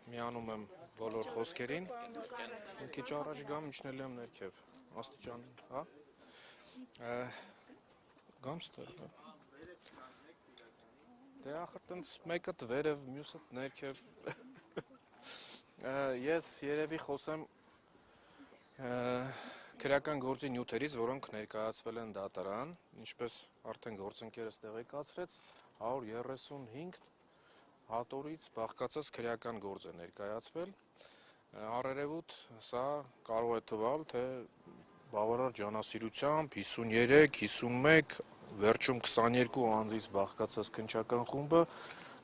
Միանում եմ բոլոր խոսքերին, մի քիչ առաջ գամ, իջնել եմ ներքև, աստիճան, հա? Գամ ստեղ, հա? Դե ախր տենց մեկը վերև, մյուսը ներքև, ես երևի խոսեմ քրեական գործի նյութերից, որոնք ներկայացվել են դատարան, ինչպես արդեն գործընկերս տեղեկացրեց, 135 հատորից բաղկացած քրեական գործ է ներկայացվել, առերևույթ սա կարող է թվալ, թե բավարար ջանասիրությամբ 53, 51, վերջում 22 անձից բաղկացած քննչական խումբը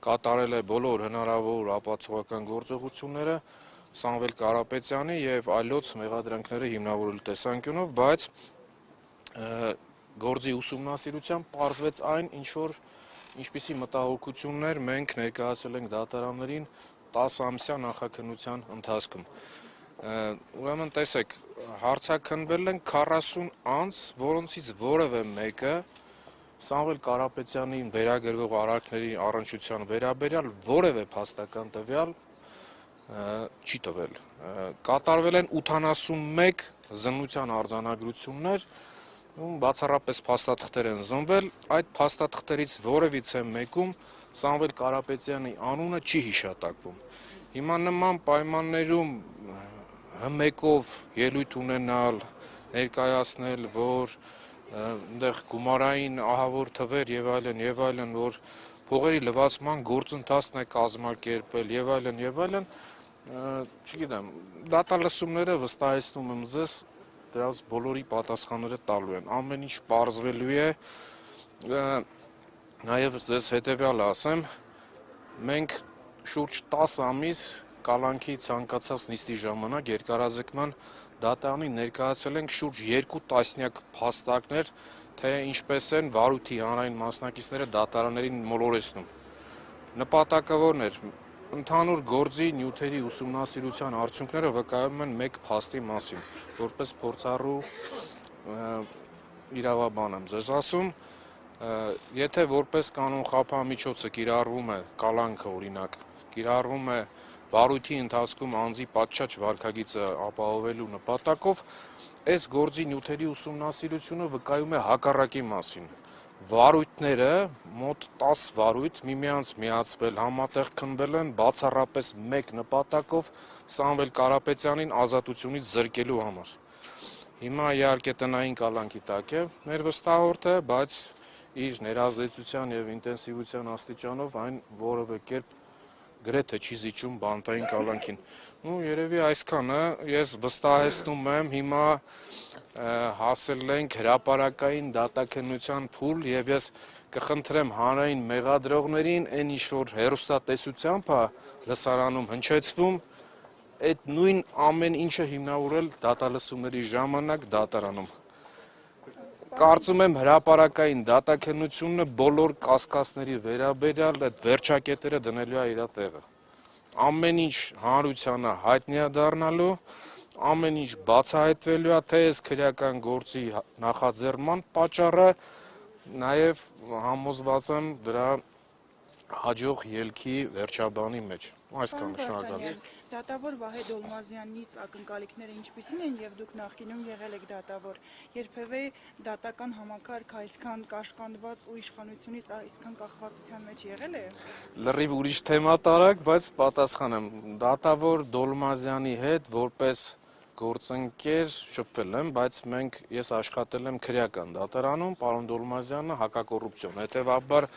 կատարել է բոլոր հնարավոր ապացուցողական գործողությունները Սամվել Կարապետյանի եւ այլոց մեղադրանքները հիմնավորելու տեսանկյունով, բայց գործի ուսումնասիրությամբ պարզվեց այն, ինչպիսի մտահոգություններ մենք ներկայացրել ենք դատարաններին 10 ամսյա նախաքննության ընթացքում։ Ուրեմն տեսեք, հարցաքննվել են 40 անձ, որոնցից որևէ մեկը Սամվել Կարապետյանին վերագրվող արարքների առնչության վերաբերյալ որևէ փաստական տվյալ չի տվել։ Կատարվել են 81 զննության արձանագրություններ, բացառապես փաստաթղթեր են զնվել, այդ փաստաթղթերից որևիցե մեկում Սամվել Կարապետյանի անունը չի հիշատակվում։ Հիմա նման պայմաններում հմեկով ելույթ ունենալ, ներկայացնել, որ այնտեղ գումարային ահավոր թվեր եւ այլն, որ փողերի լվացման գործընթացն է կազմակերպել եւ այլն, չգիտեմ, դատալսումները վստահեցնում եմ ձեզ դրանց բոլորի պատասխանները տալու են, ամեն ինչ պարզվելու է, նաև ձեզ հետևյալը ասեմ, մենք շուրջ 10 ամիս կալանքի ցանկացած նիստի ժամանակ երկարաձգման դատարանին ներկայացել ենք շուրջ 2 տասնյակ փաստարկներ, թե ինչպես են վարույթի հանրային մասնակիցները դատարաններին մոլորեցնում։ Նպատակը որն էր, ընդհանուր գործի նյութերի ուսումնասիրության արդյունքները վկայում են մեկ փաստի մասին, որպես փորձառու իրավաբան եմ ձեզ ասում, եթե որպես կանոն խաբամիջոցը կիրառվում է կալանքը օրինակ, կիրառվում է վարույթի ընթացքում անձի պատշաճ վարքագիծը ապահովելու նպատակով, այս գործի նյութերի ուսումնասիրությունը վկայում է հակառակի մասին։ Վարույթները, մոտ 10 վարույթ միմյանց միացվել, համատեղ քննվել են բացառապես մեկ նպատակով Սամվել Կարապետյանին ազատությունից զրկելու համար։ Հիմա իհարկե տնային կալանքի տակ է մեր վստահորդը, բայց իր ներազդեցության եւ ինտենսիվության աստիճանով այն որևէ կերպ գրեթե չի զիջում բանտային կալանքին։ Երևի այսքանը, ես վստահեցնում եմ, հիմա հասել ենք հրապարակային դատաքննության փուլ եւ ես կխնդրեմ հանրային մեղադրողներին, այն ինչ որ հեռուստատեսությամբ է լսարանում հնչեցվում, այդ նույն ամեն ինչը հիմնավորել դատալսումների ժամանակ դատարանում։ Կարծում եմ հրապարակային դատաքննությունը բոլոր կասկածների վերաբերյալ այդ վերջակետերը դնելու է իր տեղը։ Ամեն ինչ հանրությանը հայտնի է դառնալու, ամեն ինչ բացահայտվելու է, թե այս քրեական գործի նախաձեռնման պատճառը, նաև համոզված եմ դրա հաջող ելքի վերջաբանի մեջ։ Այսքանը, շնորհակալություն։ Դատավոր Վահե Դոլմազյանից ակնկալիքները ինչպիսին են եւ դուք նախկինում եղել եք դատավոր, երբևէ դատական համակարգ այսքան կաշկանդված ու իշխանությունից այսքան կախվածության մեջ եղել է։ Լրիվ ուրիշ թեմա տարակ, բայց պատասխանեմ, դատավոր Դոլմազյանի հետ որպես գործընկեր շփվել եմ, բայց ես աշխատել եմ քրեական դատարանում, պարոն Դոլմազյանը հակակոռուպցիոն, հետևաբար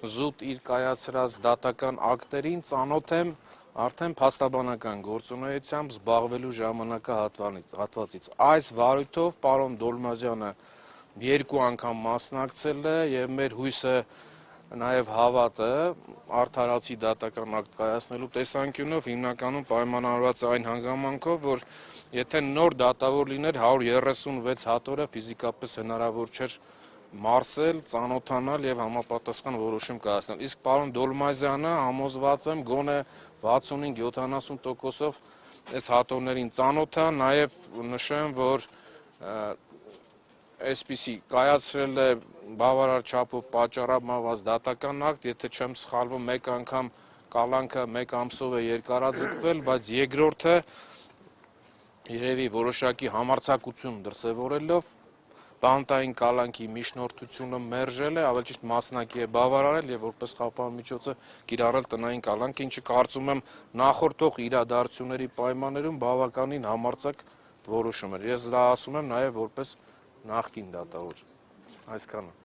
զուտ իր կայացրած դատական ակտերին ծանոթ եմ արդեն փաստաբանական գործունեությամբ զբաղվելու ժամանակահատվածից։ Այս վարույթով պարոն Դոլմազյանը 2 անգամ մասնակցել է եւ մեր հույսը նաև հավատը արդարացի դատական ակտ կայացնելու տեսանկյունով հիմնականում պայմանավորված այն հանգամանքով, որ եթե նոր դատավոր լիներ 136 հատորը ֆիզիկապես հնարավոր չէր մարսել, ծանոթանալ եւ համապատասխան որոշում կայացնել։ Իսկ պարոն Դոլմազյանը համոզված եմ գոնե 65-70%-ով այս հատորներին ծանոթ է, նաեւ նշեմ, որ այսպիսի կայացրել է բավարար չափով պատճառաբանված դատական ակտ, եթե չեմ սխալվում, մեկ անգամ կալանքը 1 ամսով է երկարաձգվել, բայց երկրորդը երևի որոշակի համարձակություն դրսևորելով բանտային կալանքի միջնորդությունը մերժել է, ավելի ճիշտ մասնակի է բավարարել եւ որպես խափան միջոցը կիրառել տնային կալանք, ինչը կարծում եմ նախորդող իրադարձությունների պայմաններում բավականին համարձակ որոշում էր։ Ես դա ասում եմ նաեւ որպես նախկին դատավոր։ Այսքանը։